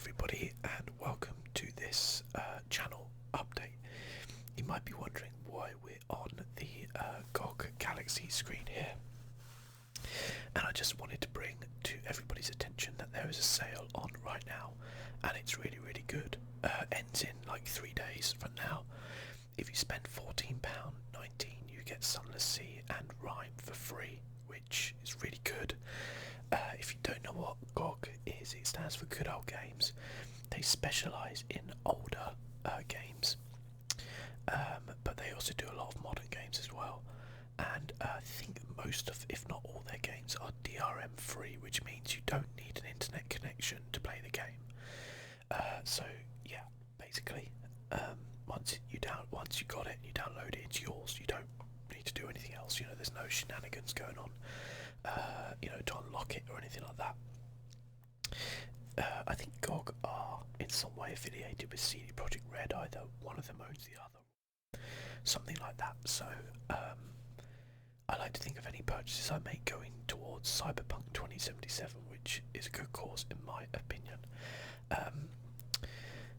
everybody, and welcome to this channel update. You might be wondering why we're on the GOG Galaxy screen here, and I just wanted to bring to everybody's attention that there is a sale on right now, and it's really good. Ends in like 3 days from now. If you spend £14.19, you get Sunless Sea and Rhyme for free, which is really good. If you don't know what GOG is, it stands for Good Old Games. They specialise in older games, but they also do a lot of modern games as well. And I think most of, if not all, their games are DRM free, which means you don't need an internet connection to play the game. So yeah, basically, once you got it, you download it, it's yours. You don't need to do anything else. You know, there's no shenanigans going on. To unlock it or anything like that. I think GOG are in some way affiliated with CD Projekt Red, either one of them owns the other, something like that. So I like to think of any purchases I make going towards Cyberpunk 2077, which is a good cause in my opinion.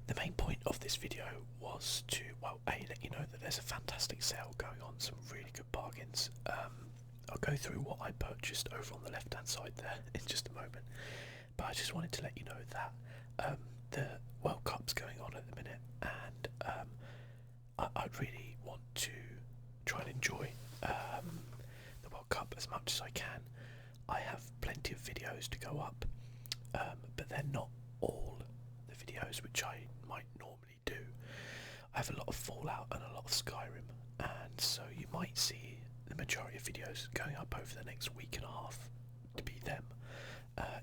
The main point of this video was to, well, let you know that there's a fantastic sale going on, some really good bargains. I'll go through what I purchased over on the left hand side there in just a moment, but I just wanted to let you know that the World Cup's going on at the minute, and I really want to try and enjoy the World Cup as much as I can. I have plenty of videos to go up, but they're not all the videos which I might normally do. I have a lot of Fallout and a lot of Skyrim, and so you might see the majority of videos going up over the next week and a half to be them.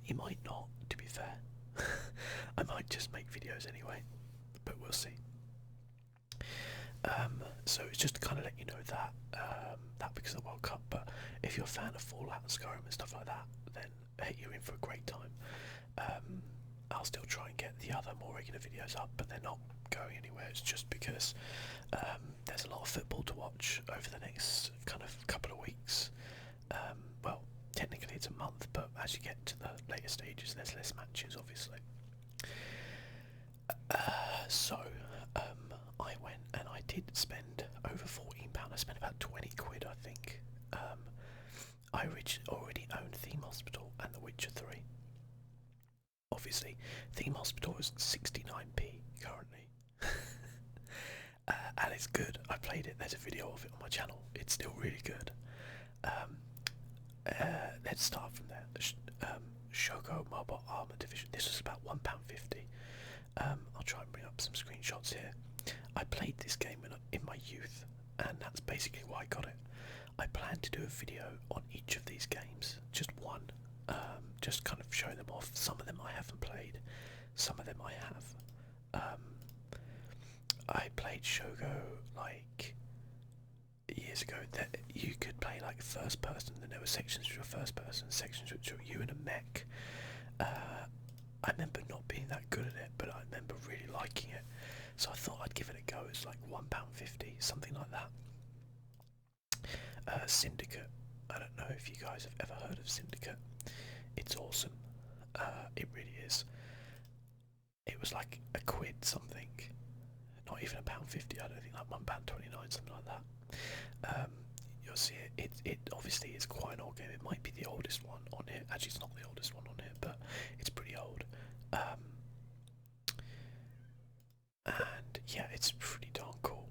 You might not, to be fair. I might just make videos anyway, but we'll see. So it's just to kind of let you know that that because of the World Cup. But if you're a fan of Fallout and Skyrim and stuff like that, then hey, you're in for a great time. I'll still try and get the other more regular videos up, but they're not going anywhere. It's just because there's a lot of football to watch over the next kind of couple of weeks. Well, technically it's a month, but as you get to the later stages, there's less matches, obviously. So I went and I did spend over £14. I spent about 20 quid, I think. I already owned Theme Hospital and The Witcher 3. Obviously, Theme Hospital is 69p currently. And it's good. I played it. There's a video of it on my channel. It's still really good. Let's start from there. Shogo Mobile Armor Division. This was about £1.50. I'll try and bring up some screenshots here. I played this game in my youth, and that's basically why I got it. I plan to do a video on each of these games, just one. Just kind of show them off. Some of them I haven't played, some of them I have. I played Shogo like years ago. That you could play like first person, and there were sections which were first person, sections which were you in a mech. I remember not being that good at it, but I remember really liking it, so I thought I'd give it a go. It's like £1.50, something like that. Syndicate. I don't know if you guys have ever heard of Syndicate. It's awesome. It really is. It was like a quid something. Not even £1.50, I don't think, like £1.29, something like that. You'll see it. It obviously is quite an old game. It might be the oldest one on here. Actually, it's not the oldest one on here, but it's pretty old. And yeah, it's pretty darn cool.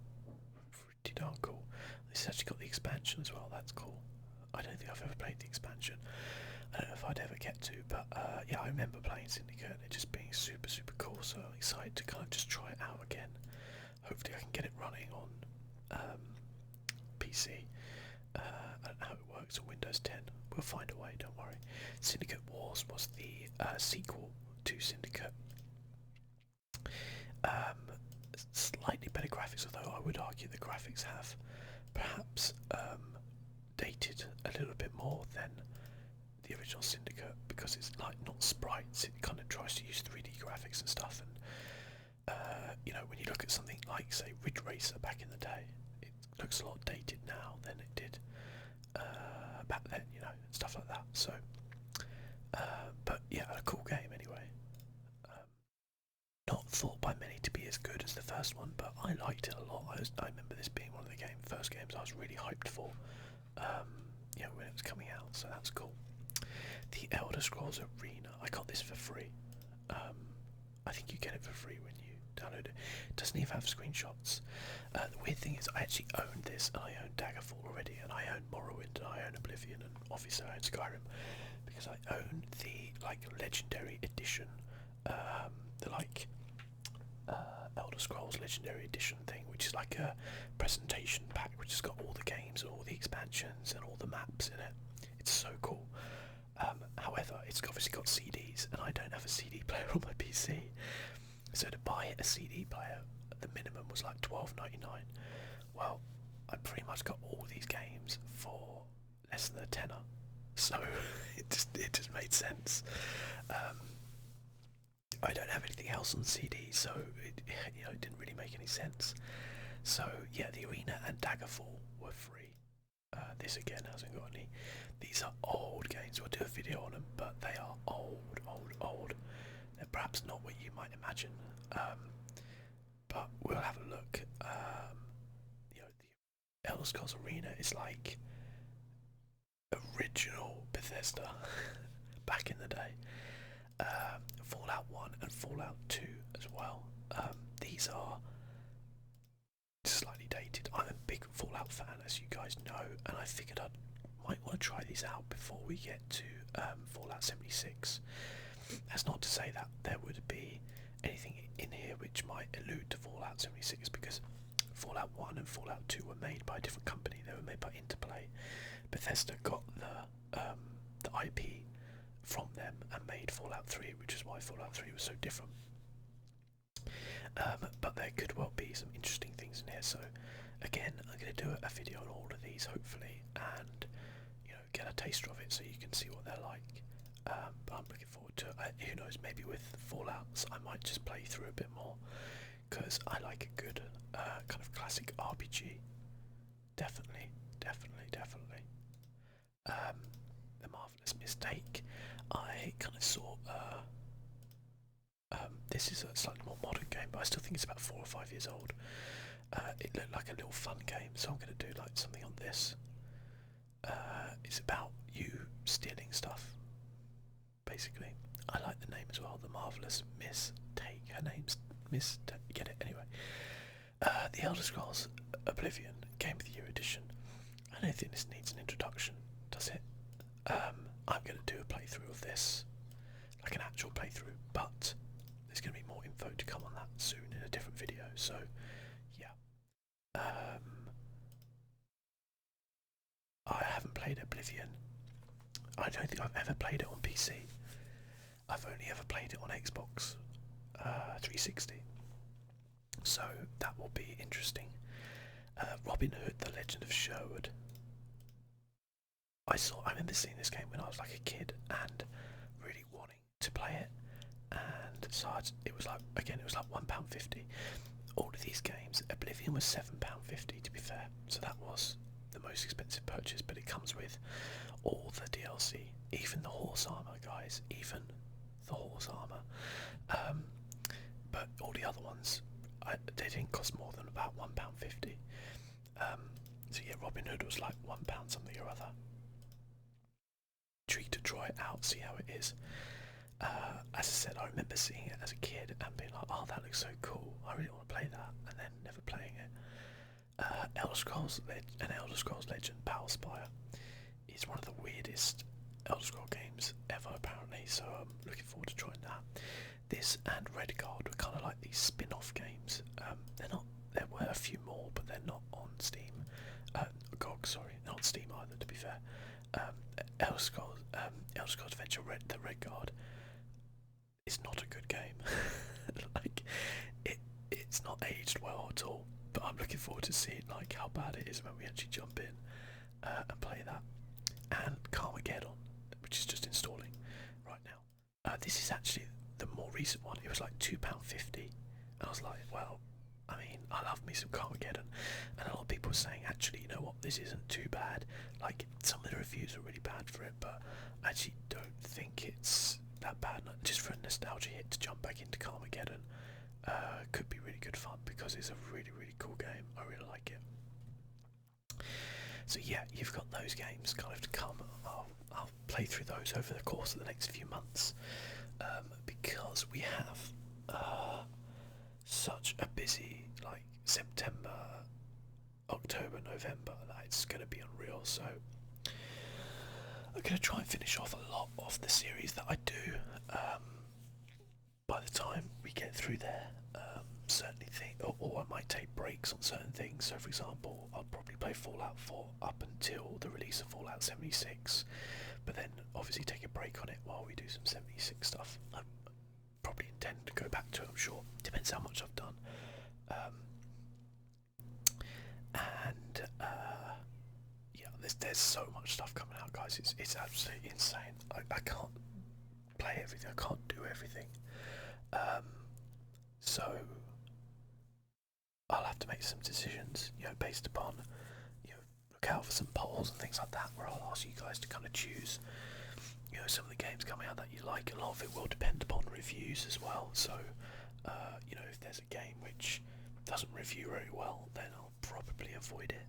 Pretty darn cool. This actually got the expansion as well. That's cool. I don't think I've ever played the expansion. I don't know if I'd ever get to, but yeah, I remember playing Syndicate and it just being super cool. So I'm excited to kind of just try it out again. Hopefully I can get it running on PC. I don't know how it works on Windows 10. We'll find a way, don't worry. Syndicate Wars was the sequel to Syndicate. Slightly better graphics, although I would argue the graphics have perhaps dated a little bit more than the original Syndicate, because it's like not sprites, it kind of tries to use 3D graphics and stuff, and you know, when you look at something like, say, Ridge Racer back in the day, it looks a lot dated now than it did back then, you know, stuff like that. So but yeah, a cool game anyway. thought by many to be as good as the first one, but I liked it a lot. I remember this being one of the first games I was really hyped for, when it was coming out, so that's cool. The Elder Scrolls Arena, I got this for free. I think you get it for free when you download it. It doesn't even have screenshots. The weird thing is I actually owned this, and I own Daggerfall already, and I own Morrowind, and I own Oblivion, and obviously I own Skyrim, because I own the Legendary Edition, Elder Scrolls Legendary Edition thing, which is like a presentation pack which has got all the games and all the expansions and all the maps in it. It's so cool. However, it's obviously got CDs, and I don't have a CD player on my PC. So to buy a CD player, the minimum was like $12.99. Well, I pretty much got all these games for less than a tenner. So it just made sense. I don't have anything else on CD, so it didn't really make any sense. So yeah, the Arena and Daggerfall were free. This again hasn't got any. These are old games. We'll do a video on them, but they are old. They're perhaps not what you might imagine, but we'll have a look. The Elder Scrolls Arena is like original Bethesda back in the day. Fallout 1 and Fallout 2 as well. These are slightly dated. I'm a big Fallout fan, as you guys know, and I figured I might want to try these out before we get to Fallout 76. That's not to say that there would be anything in here which might allude to Fallout 76, because Fallout 1 and Fallout 2 were made by a different company. They were made by Interplay. Bethesda got the IP from them and made Fallout 3, which is why Fallout 3 was so different. But there could well be some interesting things in here, so again, I'm going to do a video on all of these hopefully, and get a taster of it so you can see what they're like. But I'm looking forward to it. Who knows, maybe with Fallouts I might just play through a bit more, because I like a good kind of classic RPG. Definitely. The Marvelous Mistake, I kind of saw this is a slightly more modern game, but I still think it's about 4 or 5 years old. It looked like a little fun game, so I'm going to do like something on this. It's about you stealing stuff, basically. I like the name as well, The Marvelous Mistake. Her name's Miss. Get it anyway. The Elder Scrolls Oblivion Game of the Year edition. I don't think this needs an introduction, does it? I'm going to do a playthrough of this, like an actual playthrough, but there's going to be more info to come on that soon in a different video, so yeah. I haven't played Oblivion. I don't think I've ever played it on PC. I've only ever played it on Xbox 360. So that will be interesting. Robin Hood, The Legend of Sherwood. I remember seeing this game when I was like a kid and really wanting to play it, and so it was like £1.50. All of these games, Oblivion was £7.50 to be fair, so that was the most expensive purchase, but it comes with all the DLC, even the horse armor, guys, even the horse armor. But all the other ones, they didn't cost more than about £1.50. So yeah, Robin Hood was like £1 something or other. Intrigued to try it out, see how it is. As I said, I remember seeing it as a kid and being like, oh, that looks so cool, I really want to play that, and then never playing it. Elder Scrolls Legend Palspire is one of the weirdest Elder Scrolls games ever, apparently, so I'm looking forward to trying that. This and Redguard were kind of like these spin-off games. There were a few more, but they're not on Steam. GOG, sorry, not on Steam either, to be fair. Elder Scrolls Adventure the Redguard is not a good game. It's not aged well at all, but I'm looking forward to seeing like how bad it is when we actually jump in and play that. And Carmageddon, which is just installing right now. This is actually the more recent one. It was like £2.50, and I was like, well, I mean, I love me some Carmageddon, and a lot of people were saying, actually, you know what, this isn't too bad. Like, some of the reviews are really bad for it, but I actually don't think it's that bad. Just for a nostalgia hit to jump back into Carmageddon, could be really good fun because it's a really cool game. I really like it. So yeah, you've got those games kind of to come. I'll play through those over the course of the next few months, because we have such a busy like September, October, November that it's going to be unreal. So I'm going to try and finish off a lot of the series that I do. By the time we get through there, certainly or I might take breaks on certain things. So, for example, I'll probably play Fallout 4 up until the release of Fallout 76, but then obviously take a break on it while we do some 76 stuff. I probably intend to go back to it. I'm sure. Depends how much I've done. And yeah, there's so much stuff coming out, guys. It's absolutely insane. I can't play everything. I can't do everything. So I'll have to make some decisions, based upon, look out for some polls and things like that, where I'll ask you guys to kind of choose, some of the games coming out that you like. A lot of it will depend upon reviews as well. So, if there's a game which doesn't review very well, then I'll probably avoid it.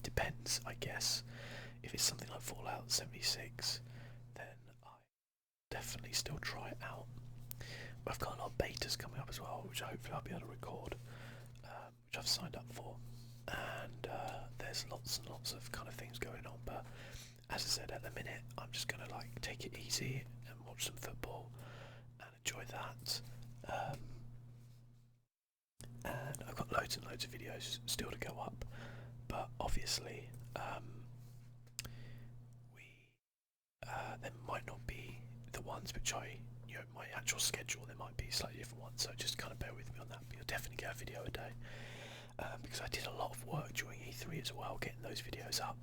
Depends, I guess. If it's something like Fallout 76, then I definitely still try it out. But I've got a lot of betas coming up as well, which hopefully I'll be able to record, which I've signed up for. And there's lots and lots of kind of things going on. But as I said, at the minute, I'm just going to like take it easy and watch some football and enjoy that. And I've got loads and loads of videos still to go up, but obviously there might not be the ones which my actual schedule. There might be slightly different ones, so just kind of bear with me on that. But you'll definitely get a video a day, because I did a lot of work during E3 as well, getting those videos up.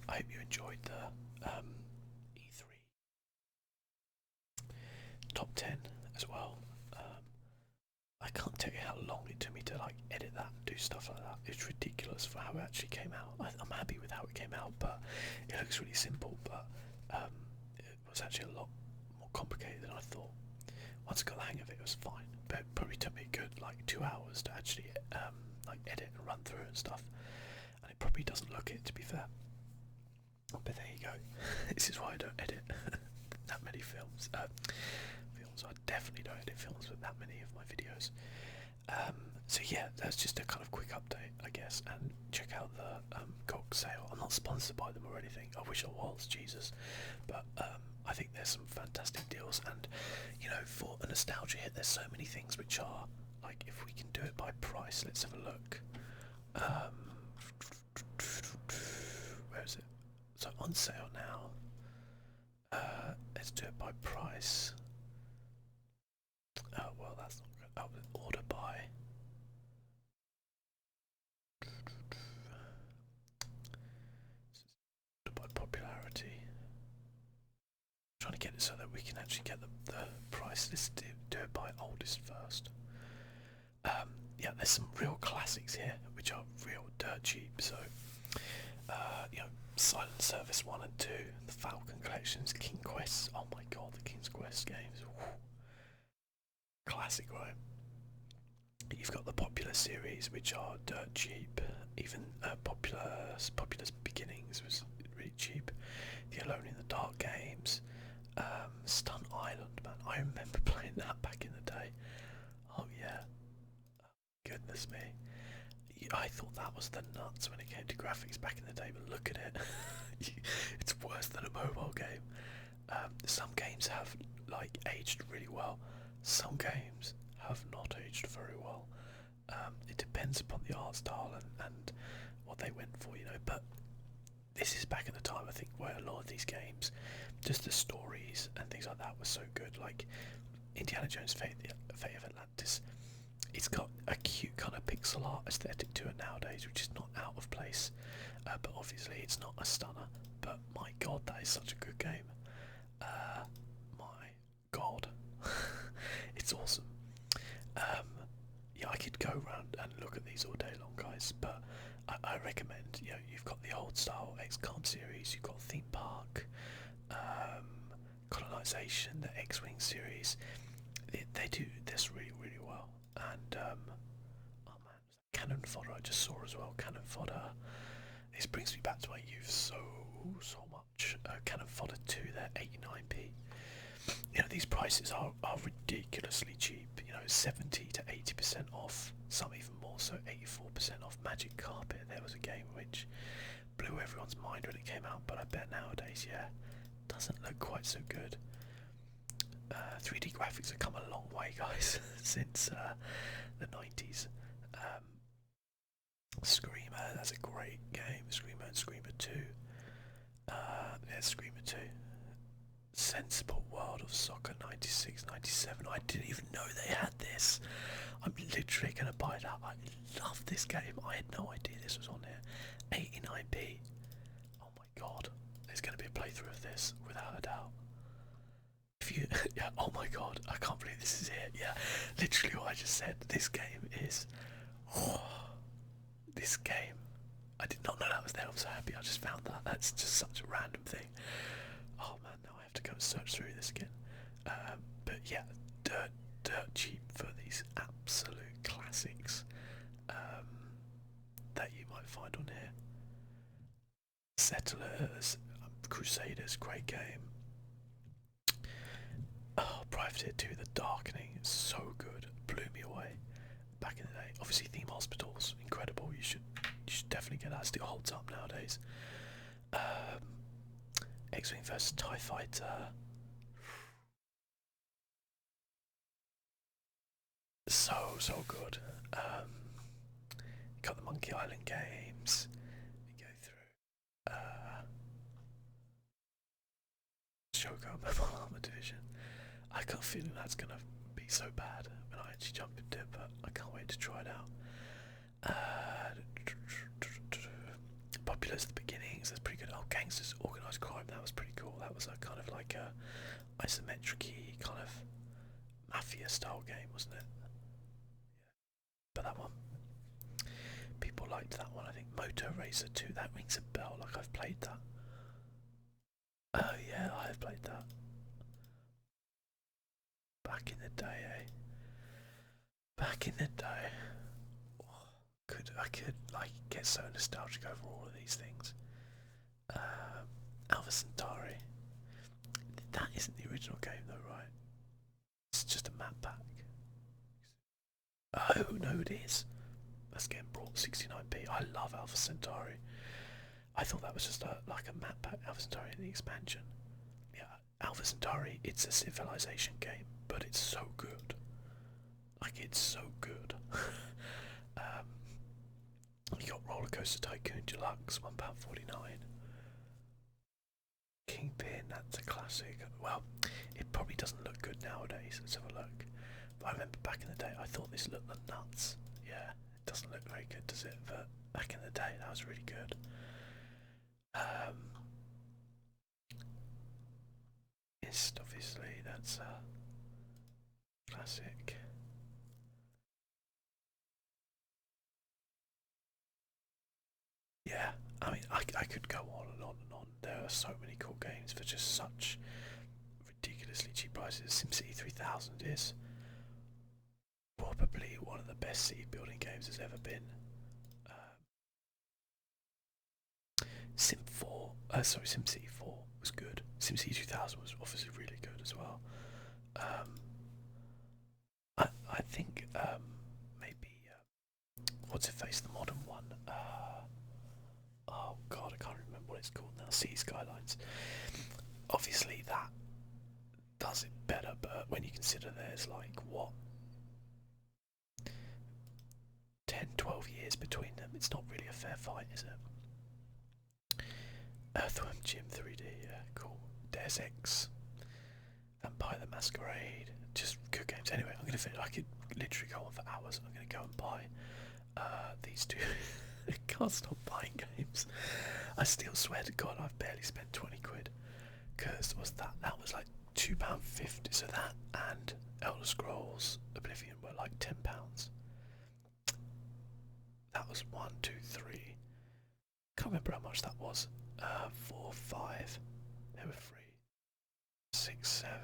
I hope you enjoyed the E3 top 10 as well. I can't tell you how long it took me to like edit that and do stuff like that. It's ridiculous for how it actually came out. I'm happy with how it came out, but it looks really simple. But it was actually a lot more complicated than I thought. Once I got the hang of it, it was fine. But it probably took me a good like 2 hours to actually like edit and run through and stuff. And it probably doesn't look it, to be fair. But there you go. This is why I don't edit that many films. I definitely don't edit films with that many of my videos. So yeah, that's just a kind of quick update, I guess. And check out the GOG sale. I'm not sponsored by them or anything. I wish I was, Jesus. But I think there's some fantastic deals. And for a nostalgia hit, there's so many things which are like, if we can do it by price, let's have a look. Where is it? So on sale now. Let's do it by price. Oh well, that's not good. Oh, order by. Order by popularity. I'm trying to get it so that we can actually get the price list. Do it by oldest first. Yeah, there's some real classics here, which are real dirt cheap. So, Silent Service 1 and 2, the Falcon Collections, King Quest. Oh my god, the King's Quest games. Woo. Classic, right? You've got the popular series, which are dirt cheap. Even Popular's Beginnings was really cheap. The Alone in the Dark games, Stunt Island, man. I remember playing that back in the day. Oh yeah, goodness me. I thought that was the nuts when it came to graphics back in the day, but look at it. It's worse than a mobile game. Some games have like aged really well. Some games have not aged very well. It depends upon the art style and what they went for, but this is back in the time, I think, where a lot of these games, just the stories and things like that were so good. Like Indiana Jones Fate of Atlantis, it's got a cute kind of pixel art aesthetic to it nowadays, which is not out of place, but obviously it's not a stunner. But my god, that is such a good game. My god. It's awesome. Yeah, I could go around and look at these all day long, guys, but I recommend, you've got the old style XCOM series, you've got Theme Park, Colonization, the X-Wing series. They do this really, really well. just saw as well, cannon fodder. This brings me back to my youth so much. Cannon fodder 2, they're 89p. You know, these prices are ridiculously cheap. You know, 70 to 80% off, some even more so, 84% off. Magic Carpet, there was a game which blew everyone's mind when it came out, but I bet nowadays, yeah, doesn't look quite so good. 3D graphics have come a long way, guys, since the 90s. Screamer, that's a great game. Screamer and Screamer 2. There's Screamer 2. Sensible World of Soccer 96, 97. I didn't even know they had this. I'm literally going to buy that. I love this game. I had no idea this was on here. 89p. Oh my god. There's going to be a playthrough of this, without a doubt. If you, yeah, oh my god. I can't believe this is it. Yeah, literally what I just said. This game is... this game. I did not know that was there. I'm so happy I just found that. That's just such a random thing. Oh man, now I have to go and search through this again. But yeah, dirt cheap for these absolute classics that you might find on here. Settlers, Crusaders, great game. Oh, Privateer 2, The Darkening, is so good. Blew me away back in the day. Obviously, Theme Hospitals, incredible. You should definitely get that. Still holds up nowadays. X-Wing vs TIE Fighter. So good. Got the Monkey Island games. We go through. Shogun Mobile Armor Division. I got a feeling that's gonna be so bad when I actually jump into it, but I can't wait to try it out. Populous at the beginnings, that's pretty good. Oh, Gangsters Organised Crime, that was pretty cool. That was a kind of like a isometric-y kind of mafia style game, wasn't it? Yeah. But that one, people liked that one. I think Motor Racer 2, that rings a bell, like I've played that. Oh yeah, I have played that. Back in the day, eh? Back in the day. I could like get so nostalgic over all of these things. Alpha Centauri. That isn't the original game though, right? It's just a map pack. Oh no, it is. That's getting brought 69p. I love Alpha Centauri. I thought that was just like a map pack. Alpha Centauri in the expansion. Yeah, Alpha Centauri. It's a civilization game, but it's so good. Like it's so good. You got Roller Coaster Tycoon Deluxe, £1.49. Kingpin, that's a classic. Well, it probably doesn't look good nowadays. Let's have a look. But I remember back in the day, I thought this looked nuts. Yeah, it doesn't look very good, does it? But back in the day, that was really good. Mist, obviously, that's a classic. Yeah, I mean, I could go on and on and on. There are so many cool games for just such ridiculously cheap prices. SimCity 3000 is probably one of the best city building games there's ever been. SimCity 4 was good. SimCity 2000 was obviously really good as well. I think maybe what's it face, the modern one. Oh god, I can't remember what it's called now. City Skylines. Obviously that does it better, but when you consider there's like what 10-12 years between them, it's not really a fair fight, is it? Earthworm Jim 3D, yeah, cool. Deus Ex, Vampire the Masquerade, just good games. Anyway, I'm gonna finish. I could literally go on for hours. I'm gonna go and buy these two. I can't stop buying games. I still swear to God I've barely spent 20 quid. Because that was like £2.50. So that and Elder Scrolls Oblivion were like £10. That was 1, 2, 3. Can't remember how much that was. 4, 5. They were free. 6, 7,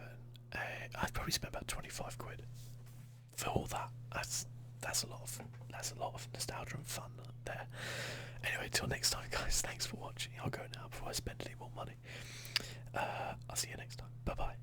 8. I'd probably spent about 25 quid for all that. that's a lot of nostalgia and fun there. Anyway, till next time, guys. Thanks for watching. I'll go now before I spend any more money. I'll see you next time. Bye bye.